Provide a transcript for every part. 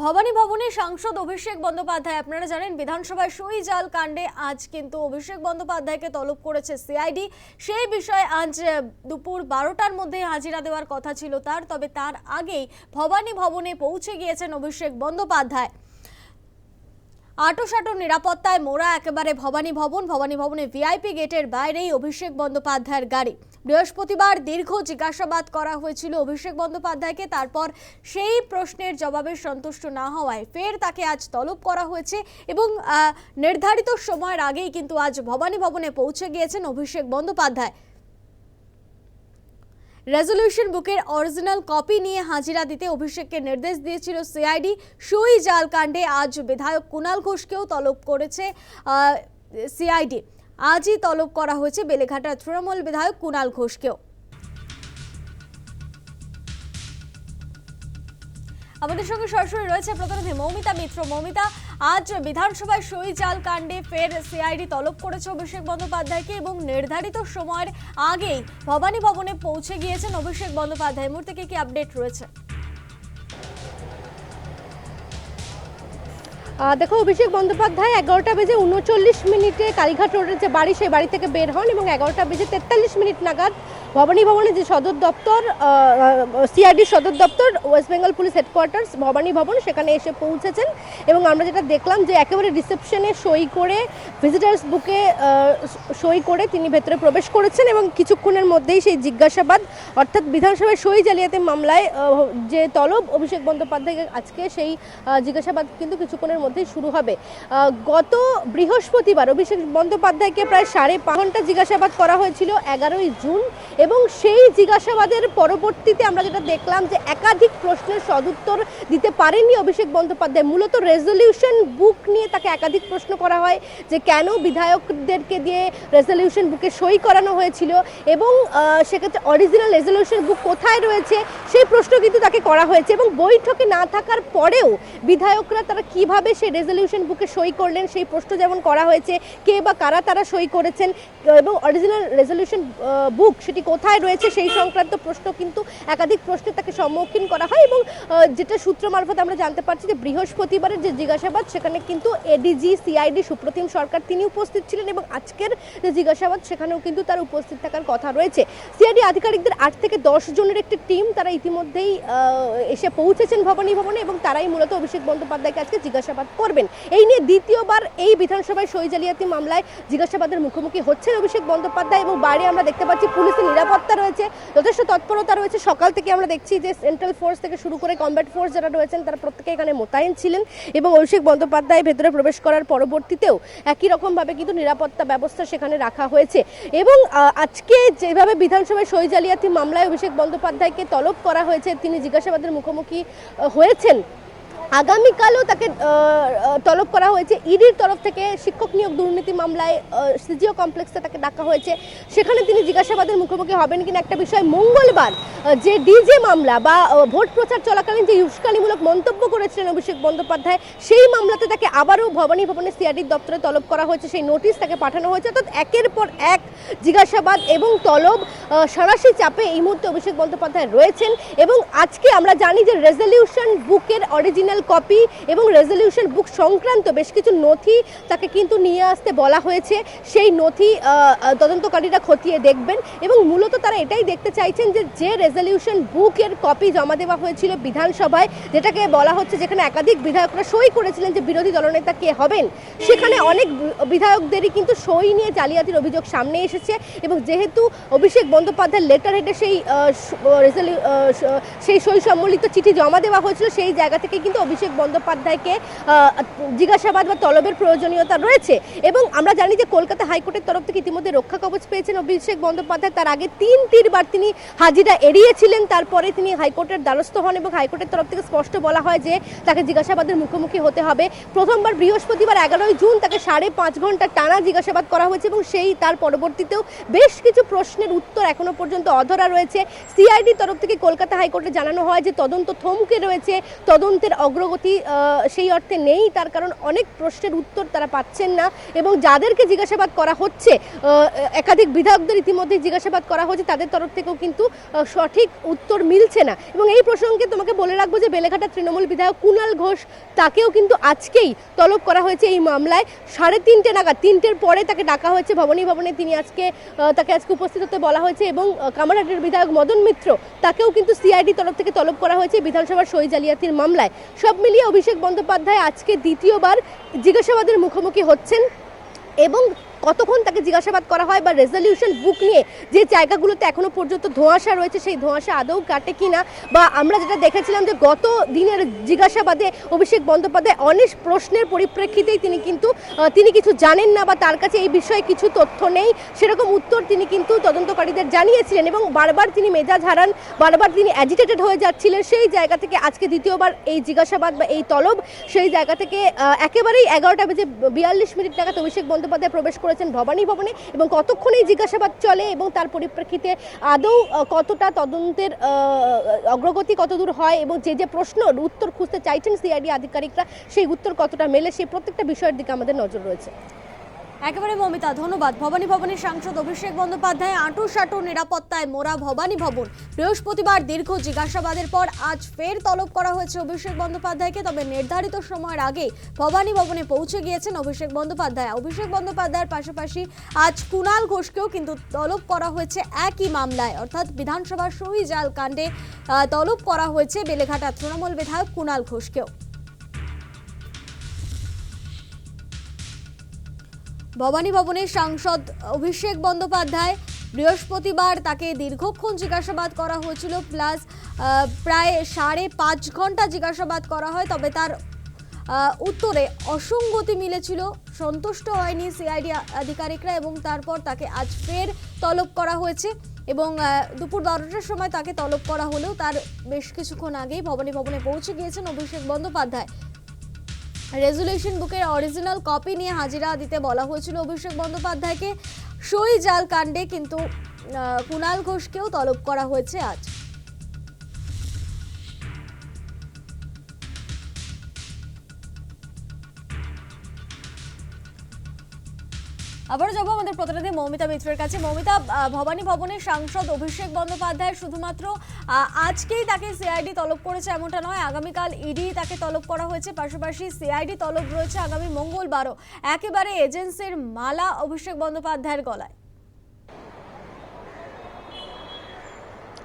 ভবানী ভবনে সাংসদ অভিষেক বন্দ্যোপাধ্যায় আপনারা জানেন বিধানসভায় সই জাল কাণ্ডে আজ কিন্তু অভিষেক বন্দ্যোপাধ্যায়কে তলব করেছে সিআইডি। সেই বিষয়ে আজ দুপুর 12টার মধ্যে হাজিরা দেওয়ার কথা ছিল তার, তবে তার আগেই ভবানী ভবনে পৌঁছে গিয়েছেন অভিষেক বন্দ্যোপাধ্যায়। আটোসাটো নিরাপত্তায় মোড়া একেবারে ভবানী ভবনে ভিআইপি গেটের বাইরেই অভিষেক বন্দ্যোপাধ্যায়ের গাড়ি। বৃহস্পতিবার দীর্ঘ জিজ্ঞাসাবাদ করা হয়েছিল অভিষেক বন্দ্যোপাধ্যায়কে, তারপর সেই প্রশ্নের জবাবে সন্তুষ্ট না হওয়ায় ফের তাকে আজ তলব করা হয়েছে এবং নির্ধারিত সময়ের আগেই কিন্তু আজ ভবানী ভবনে পৌঁছে গিয়েছেন অভিষেক বন্দ্যোপাধ্যায়। রেজলিউশন বুকের অরিজিনাল কপি নিয়ে হাজিরা দিতে অভিষেককে নির্দেশ দিয়েছিল সিআইডি। সই জাল কাণ্ডে আজ বিধায়ক কুণাল ঘোষকেও তলব করেছে সিআইডি। আজই তলব করা হয়েছে বেলেঘাটার তৃণমূল বিধায়ক কুণাল ঘোষকেও। আমাদের সঙ্গে সরাসরি রয়েছে প্রতিনিধি মৌমিতা মিত্র। মৌমিতা, আজ বিধানসভায় সই জাল কাণ্ডে ফের সিআইডি তলব করেছে অভিষেক বন্দ্যোপাধ্যায়কে এবং নির্ধারিত সময়ের আগেই ভবানী ভবনে পৌঁছে গিয়েছেন অভিষেক বন্দ্যোপাধ্যায়। এই মুহূর্তে কি আপডেট রয়েছে? দেখো, অভিষেক বন্দ্যোপাধ্যায় 11:39 কালীঘাট রোডের যে বাড়ি সেই বাড়ি থেকে বের হন এবং 11:43 নাগাদ ভবানী ভবনে যে সদর দপ্তর সিআইডির সদর দপ্তর ওয়েস্ট বেঙ্গল পুলিশ হেডকোয়ার্টার্স ভবানী ভবন সেখানে এসে পৌঁছেছেন এবং আমরা যেটা দেখলাম যে একেবারে রিসেপশনে সই করে ভিজিটার্স বুকে সই করে তিনি ভেতরে প্রবেশ করেছেন এবং কিছুক্ষণের মধ্যেই সেই জিজ্ঞাসাবাদ অর্থাৎ বিধানসভায় সই জালিয়াতি মামলায় যে তলব অভিষেক বন্দ্যোপাধ্যায়কে আজকে সেই জিজ্ঞাসাবাদ কিন্তু কিছুক্ষণের মধ্যেই শুরু হবে। গত বৃহস্পতিবার অভিষেক বন্দ্যোপাধ্যায়কে প্রায় 5.5 ঘন্টা জিজ্ঞাসাবাদ করা হয়েছিল 11ই জুন এবং সেই জিজ্ঞাসাবাদের পরবর্তীতে আমরা যেটা দেখলাম যে একাধিক প্রশ্নের সদুত্তর দিতে পারেননি অভিষেক বন্দ্যোপাধ্যায়। মূলত রেজলিউশন বুক নিয়ে তাকে একাধিক প্রশ্ন করা হয় যে কেন বিধায়কদেরকে দিয়ে রেজলিউশন বুকে সই করানো হয়েছিল এবং সেক্ষেত্রে অরিজিনাল রেজলিউশন বুক কোথায় রয়েছে সেই প্রশ্ন কিন্তু তাকে করা হয়েছে এবং বৈঠকে না থাকার পরেও বিধায়করা তারা কিভাবে সেই রেজলিউশন বুকে সই করলেন সেই প্রশ্ন যেমন করা হয়েছে, কে বা কারা তারা সই করেছেন এবং অরিজিনাল রেজলিউশন বুক সেটি কোথায় রয়েছে সেই সংক্রান্ত প্রশ্ন কিন্তু একাধিক প্রশ্নে তাকে সম্মুখীন করা হয় এবং যেটা সূত্র মারফত আমরা জানতে পারছি যে বৃহস্পতিবারের যে জিজ্ঞাসাবাদ সেখানে কিন্তু এডিজি সিআইডি সুপ্রতিম সরকার তিনি উপস্থিত ছিলেন এবং আজকের যে জিজ্ঞাসাবাদ সেখানেও কিন্তু তার উপস্থিত থাকার কথা রয়েছে। সিআইডি আধিকারিকদের 8 থেকে 10 জনের একটি টিম তারা ইতিমধ্যেই এসে পৌঁছেছেন ভবানী ভবনে এবং তারাই মূলত অভিষেক বন্দ্যোপাধ্যায়কে আজকে জিজ্ঞাসাবাদ করবেন। এই নিয়ে দ্বিতীয়বার এই বিধানসভায় সই জালিয়াতি মামলায় জিজ্ঞাসাবাদের মুখোমুখি হচ্ছেন অভিষেক বন্দ্যোপাধ্যায় এবং বাইরে আমরা দেখতে পাচ্ছি পুলিশের নিরাপত্তা রয়েছে, যথেষ্ট তৎপরতা রয়েছে। সকাল থেকে আমরা দেখছি যে সেন্ট্রাল ফোর্স থেকে শুরু করে কমব্যাট ফোর্স যারা রয়েছেন তারা প্রত্যেকে এখানে মোতায়েন ছিলেন এবং অভিষেক বন্দ্যোপাধ্যায় ভেতরে প্রবেশ করার পরবর্তীতেও একই রকমভাবে কিন্তু নিরাপত্তা ব্যবস্থা সেখানে রাখা হয়েছে এবং আজকে যেভাবে বিধানসভায় সই জালিয়াতি মামলায় অভিষেক বন্দ্যোপাধ্যায়কে তলব করা হয়েছে, তিনি জিজ্ঞাসাবাদের মুখোমুখি হয়েছেন। আগামীকালও তাকে তলব করা হয়েছে ইডির তরফ থেকে শিক্ষক নিয়োগ দুর্নীতি মামলায় সিজিও কমপ্লেক্সে তাকে ডাকা হয়েছে, সেখানে তিনি জিজ্ঞাসাবাদের মুখোমুখি হবেন কিনা একটা বিষয়। মঙ্গলবার যে ডিজে মামলা বা ভোট প্রচার চলাকালীন যে উস্কানিমূলক মন্তব্য করেছিলেন অভিষেক বন্দ্যোপাধ্যায় সেই মামলাতে তাকে আবারও ভবানী ভবনে সিআইডির দপ্তরে তলব করা হয়েছে, সেই নোটিশ তাকে পাঠানো হয়েছে। অর্থাৎ একের পর এক জিজ্ঞাসাবাদ এবং তলব সাঁড়াশি চাপে এই মুহূর্তে অভিষেক বন্দ্যোপাধ্যায় রয়েছেন এবং আজকে আমরা জানি যে রেজলিউশন বুকের অরিজিনাল কপি এবং রেজলিউশন বুক সংক্রান্ত বেশ কিছু নথি তাকে কিন্তু নিয়ে আসতে বলা হয়েছে। সেই নথি তদন্তকারীরা খতিয়ে দেখবেন এবং মূলত তারা এটাই দেখতে চাইছেন যে যে রেজলিউশন বুকের কপি জমা দেওয়া হয়েছিল বিধানসভায়, যেটাকে বলা হচ্ছে যেখানে একাধিক বিধায়করা সই করেছিলেন যে বিরোধী দলনেতা কে হবেন, সেখানে অনেক বিধায়কদেরই কিন্তু সই নিয়ে জালিয়াতির অভিযোগ সামনে এসেছে এবং যেহেতু অভিষেক বন্দ্যোপাধ্যায় লেটার হেডে সেই সই সম্বলিত চিঠি জমা দেওয়া হয়েছিল, সেই জায়গা থেকে কিন্তু অভিষেক বন্দ্যোপাধ্যায়কে জিজ্ঞাসাবাদ বা তলবের প্রয়োজনীয়তা রয়েছে এবং আমরা জানি যে কলকাতা হাইকোর্টের তরফ থেকে ইতিমধ্যে রক্ষা কবচ পেয়েছেন অভিষেক বন্দ্যোপাধ্যায়। তার আগে 3 বার তিনি হাজিরা এড়িয়েছিলেন, তারপরে তিনি হাইকোর্টের দ্বারস্থ হন এবং হাইকোর্টের তরফ থেকে স্পষ্ট বলা হয় যে তাকে জিজ্ঞাসাবাদের মুখোমুখি হতে হবে। প্রথমবার বৃহস্পতিবার 11ই জুন তাকে 5.5 ঘন্টা টানা জিজ্ঞাসাবাদ করা হয়েছে এবং সেই তার পরবর্তীতেও বেশ কিছু প্রশ্নের উত্তর এখনো পর্যন্ত অধরা রয়েছে। সিআইডি তরফ থেকে কলকাতা হাইকোর্টে জানানো হয় যে তদন্ত থমকে রয়েছে, তদন্তের অগ্রগতি সেই অর্থে নেই, তার কারণ অনেক প্রশ্নের উত্তর তারা পাচ্ছেন না এবং যাদেরকে জিজ্ঞাসাবাদ করা হচ্ছে, একাধিক বিধায়কদের ইতিমধ্যে জিজ্ঞাসাবাদ করা হচ্ছে, তাদের তরফ থেকেও কিন্তু সঠিক উত্তর মিলছে না। এবং এই প্রসঙ্গে তোমাকে বলে রাখবো যে বেলেঘাটার তৃণমূল বিধায়ক কুণাল ঘোষ, তাকেও কিন্তু আজকেই তলব করা হয়েছে এই মামলায়। 3:30 নাগাদ, 3টের পরে তাকে ডাকা হয়েছে ভবানী ভবনে, তাকে আজকে উপস্থিত হতে বলা হয়েছে। এবং কামারহাটির বিধায়ক মদন মিত্র, তাকেও কিন্তু সিআইডি তরফ থেকে তলব করা হয়েছে বিধানসভার সই জালিয়াতির মামলায়। সব মিলিয়ে অভিষেক বন্দ্যোপাধ্যায় আজকে দ্বিতীয়বার জিজ্ঞাসাবাদের মুখোমুখি হচ্ছেন এবং কতক্ষণ তাকে জিজ্ঞাসাবাদ করা হয় বা রেজলিউশন বুক নিয়ে যে জায়গাগুলোতে এখনো পর্যন্ত ধোঁয়াশা রয়েছে, সেই ধোঁয়াশা আদৌ কাটে কিনা, বা আমরা যেটা দেখেছিলাম যে গত দিনের জিজ্ঞাসাবাদে অভিষেক বন্দ্যোপাধ্যায় অনেক প্রশ্নের পরিপ্রেক্ষিতেই তিনি কিছু জানেন না বা তার কাছে এই বিষয়ে কিছু তথ্য নেই, সেরকম উত্তর তিনি কিন্তু তদন্তকারীদের জানিয়েছিলেন এবং বারবার তিনি মেজাজ হারান, বারবার তিনি অ্যাজিটেটেড হয়ে যাচ্ছিলেন। সেই জায়গা থেকে আজকে দ্বিতীয়বার এই জিজ্ঞাসাবাদ বা এই তলব, সেই জায়গা থেকে একেবারেই 11:42 নাগাদ অভিষেক বন্দ্যোপাধ্যায় প্রবেশ করেছেন ভবানী ভবনে। এবং কতক্ষণ এই জিজ্ঞাসাবাদ চলে এবং তার পরিপ্রেক্ষিতে আদৌ কতটা তদন্তের অগ্রগতি কতদূর হয় এবং যে প্রশ্ন উত্তর খুঁজতে চাইছেন সিআইডি আধিকারিকরা, সেই উত্তর কতটা মেলে, সেই প্রত্যেকটা বিষয়ের দিকে আমাদের নজর রয়েছে। একেবারে মমিতা, ধন্যবাদ। ভবানী ভবনের সাংসদ অভিষেক বন্দ্যোপাধ্যায় আঁটুসাঁটু নিরাপত্তায় মোড়া ভবানী ভবন। বৃহস্পতিবার দীর্ঘ জিজ্ঞাসাবাদের পর আজ ফের তলব করা হয়েছে অভিষেক বন্দ্যোপাধ্যায়কে। তবে নির্ধারিত সময়ের আগে ভবানী ভবনে পৌঁছে গিয়েছেন অভিষেক বন্দ্যোপাধ্যায়। অভিষেক বন্দ্যোপাধ্যায়ের পাশাপাশি আজ কুণাল ঘোষকেও কিন্তু তলব করা হয়েছে একই মামলায়, অর্থাৎ বিধানসভার সই জাল কাণ্ডে তলব করা হয়েছে বেলেঘাটা তৃণমূল বিধায়ক কুণাল ঘোষকেও। ভবানী ভবনের সাংসদ অভিষেক বন্দ্যোপাধ্যায়, বৃহস্পতিবার তাকে দীর্ঘক্ষণ জিজ্ঞাসাবাদ করা হয়েছিল, প্লাস প্রায় 5.5 ঘন্টা জিজ্ঞাসাবাদ করা হয়। তবে তার উত্তরে অসঙ্গতি মিলেছিল, সন্তুষ্ট হয়নি সিআইডি আধিকারিকরা এবং তারপর তাকে আজ ফের তলব করা হয়েছে। এবং দুপুর 12টার সময় তাকে তলব করা হলেও তার বেশ কিছুক্ষণ আগেই ভবানী ভবনে পৌঁছে গিয়েছেন অভিষেক বন্দ্যোপাধ্যায়। রেজলিউশন বুকের অরিজিনাল কপি নিয়ে হাজিরা দিতে বলা হয়েছিল অভিষেক বন্দ্যোপাধ্যায়কে। সই জাল কাণ্ডে কিন্তু কুণাল ঘোষকেও তলব করা হয়েছে আজ। আবারও যাবো আমাদের প্রতিনিধি মৌমিতা মিত্রের কাছে। মৌমিতা, ভবানী ভবনের সাংসদ অভিষেক বন্দ্যোপাধ্যায় শুধুমাত্র আজকেই তাকে সিআইডি তলব করেছে এমনটা নয়, আগামীকাল ইডি তাকে তলব করা হয়েছে, পাশাপাশি সিআইডি তলব রয়েছে আগামী মঙ্গলবারও। একেবারে এজেন্সির মালা অভিষেক বন্দ্যোপাধ্যায়ের গলায়।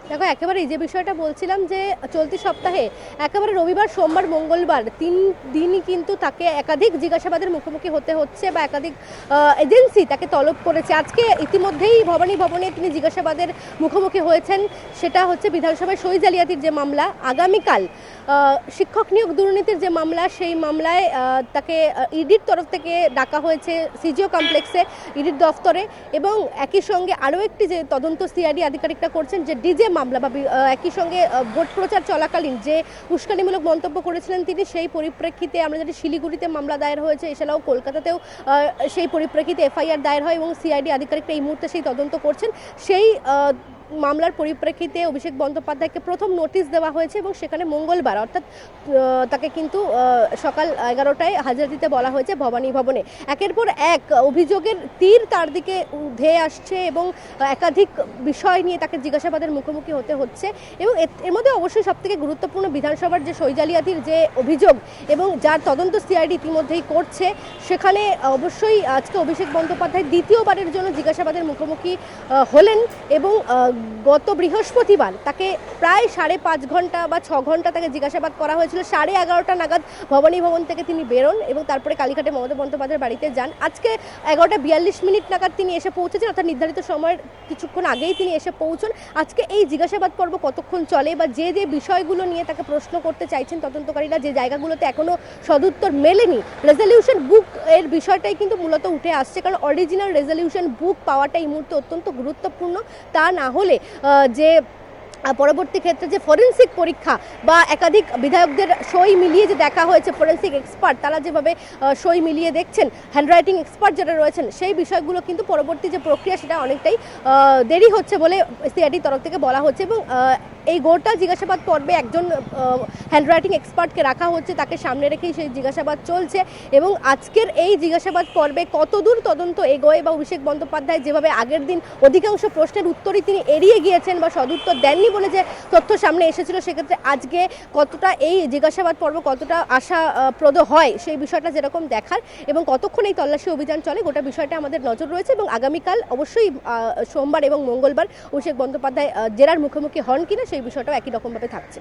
দেখো, একেবারে এই যে বিষয়টা বলছিলাম যে চলতি সপ্তাহে একেবারে রবিবার, সোমবার, মঙ্গলবার 3 দিনই কিন্তু তাকে একাধিক জিজ্ঞাসাবাদের মুখোমুখি হতে হচ্ছে বা একাধিক এজেন্সি তাকে তলব করেছে। আজকে ইতিমধ্যেই ভবানী ভবনে তিনি জিজ্ঞাসাবাদের মুখোমুখি হয়েছেন, সেটা হচ্ছে বিধানসভায় সই জালিয়াতির যে মামলা। আগামীকাল শিক্ষক নিয়োগ দুর্নীতির যে মামলা, সেই মামলায় তাকে ইডির তরফ থেকে ডাকা হয়েছে সিজিও কমপ্লেক্সে, ইডির দফতরে। এবং একই সঙ্গে আরও একটি যে তদন্ত সিআইডি আধিকারিকরা করছেন, যে ডিজে মামলা বা একই সঙ্গে ভোট প্রচার চলাকালীন যে উস্কানিমূলক মন্তব্য করেছিলেন তিনি, সেই পরিপ্রেক্ষিতে আমরা জানি শিলিগুড়িতে মামলা দায়ের হয়েছে, এছাড়াও কলকাতাতেও সেই পরিপ্রেক্ষিতে এফআইআর দায়ের হয় এবং সিআইডি আধিকারিকরা এই মুহূর্তে সেই তদন্ত করছেন। সেই মামলার পরিপ্রেক্ষিতে অভিষেক বন্দ্যোপাধ্যায়কে প্রথম নোটিশ দেওয়া হয়েছে এবং সেখানে মঙ্গলবার, অর্থাৎ তাকে কিন্তু সকাল 11টায় হাজিরা দিতে বলা হয়েছে ভবানী ভবনে। একের পর এক অভিযোগের তীর তার দিকে ধেয়ে আসছে এবং একাধিক বিষয় নিয়ে তাকে জিজ্ঞাসাবাদের মুখোমুখি হতে হচ্ছে। এবং এর মধ্যে অবশ্যই সবথেকে গুরুত্বপূর্ণ বিধানসভার যে সই জালিয়াতির যে অভিযোগ এবং যার তদন্ত সিআইডি ইতিমধ্যেই করছে, সেখানে অবশ্যই আজকে অভিষেক বন্দ্যোপাধ্যায় দ্বিতীয়বারের জন্য জিজ্ঞাসাবাদের মুখোমুখি হলেন। এবং গত বৃহস্পতিবার তাকে প্রায় 5.5 ঘন্টা বা 6 ঘন্টা তাকে জিজ্ঞাসাবাদ করা হয়েছিল। 11:30 নাগাদ ভবানী ভবন থেকে তিনি বেরোন এবং তারপরে কালীঘাটে মমতা বন্দ্যোপাধ্যায়ের বাড়িতে যান। আজকে 11:42 নাগাদ তিনি এসে পৌঁছেছেন, অর্থাৎ নির্ধারিত সময়ের কিছুক্ষণ আগেই তিনি এসে পৌঁছন। আজকে এই জিজ্ঞাসাবাদ পর্ব কতক্ষণ চলে বা যে বিষয়গুলো নিয়ে তাকে প্রশ্ন করতে চাইছেন তদন্তকারীরা, যে জায়গাগুলোতে এখনও সদুত্তর মেলেনি, রেজলিউশন বুক এর বিষয়টাই কিন্তু মূলত উঠে আসছে। কারণ অরিজিনাল রেজলিউশন বুক পাওয়াটা এই মুহূর্তে অত্যন্ত গুরুত্বপূর্ণ। তা না হলে যে পরবর্তী ক্ষেত্রে যে ফরেন্সিক পরীক্ষা বা একাধিক বিধায়কদের সই মিলিয়ে যে দেখা হয়েছে, ফরেন্সিক এক্সপার্ট তারা যেভাবে সই মিলিয়ে দেখছেন, হ্যান্ডরাইটিং এক্সপার্ট যারা রয়েছেন, সেই বিষয়গুলো কিন্তু পরবর্তী যে প্রক্রিয়া সেটা অনেকটাই দেরি হচ্ছে বলে সিআইডির তরফ থেকে বলা হচ্ছে। এবং এই গোটা জিজ্ঞাসাবাদ পর্বে একজন হ্যান্ডরাইটিং এক্সপার্টকে রাখা হচ্ছে, তাকে সামনে রেখেই সেই জিজ্ঞাসাবাদ চলছে। এবং আজকের এই জিজ্ঞাসাবাদ পর্বে কতদূর তদন্ত এগোয় বা অভিষেক বন্দ্যোপাধ্যায় যেভাবে আগের দিন অধিকাংশ প্রশ্নের উত্তরই তিনি এড়িয়ে গিয়েছেন বা সদুত্তর দেননি বলে যে তথ্য সামনে এসেছিল, সেক্ষেত্রে আজকে কতটা এই জিজ্ঞাসাবাদ পর্ব কতটা আশাপ্রদ হয় সেই বিষয়টা যেরকম দেখার, এবং কতক্ষণ এই তল্লাশি অভিযান চলে গোটা বিষয়টা আমাদের নজর রয়েছে। এবং আগামীকাল অবশ্যই সোমবার এবং মঙ্গলবার অভিষেক বন্দ্যোপাধ্যায় জেরার মুখোমুখি হন কিনা সেই বিষয়টাও একই রকমভাবে থাকছে।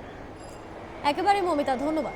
একেবারে মমিতা, ধন্যবাদ।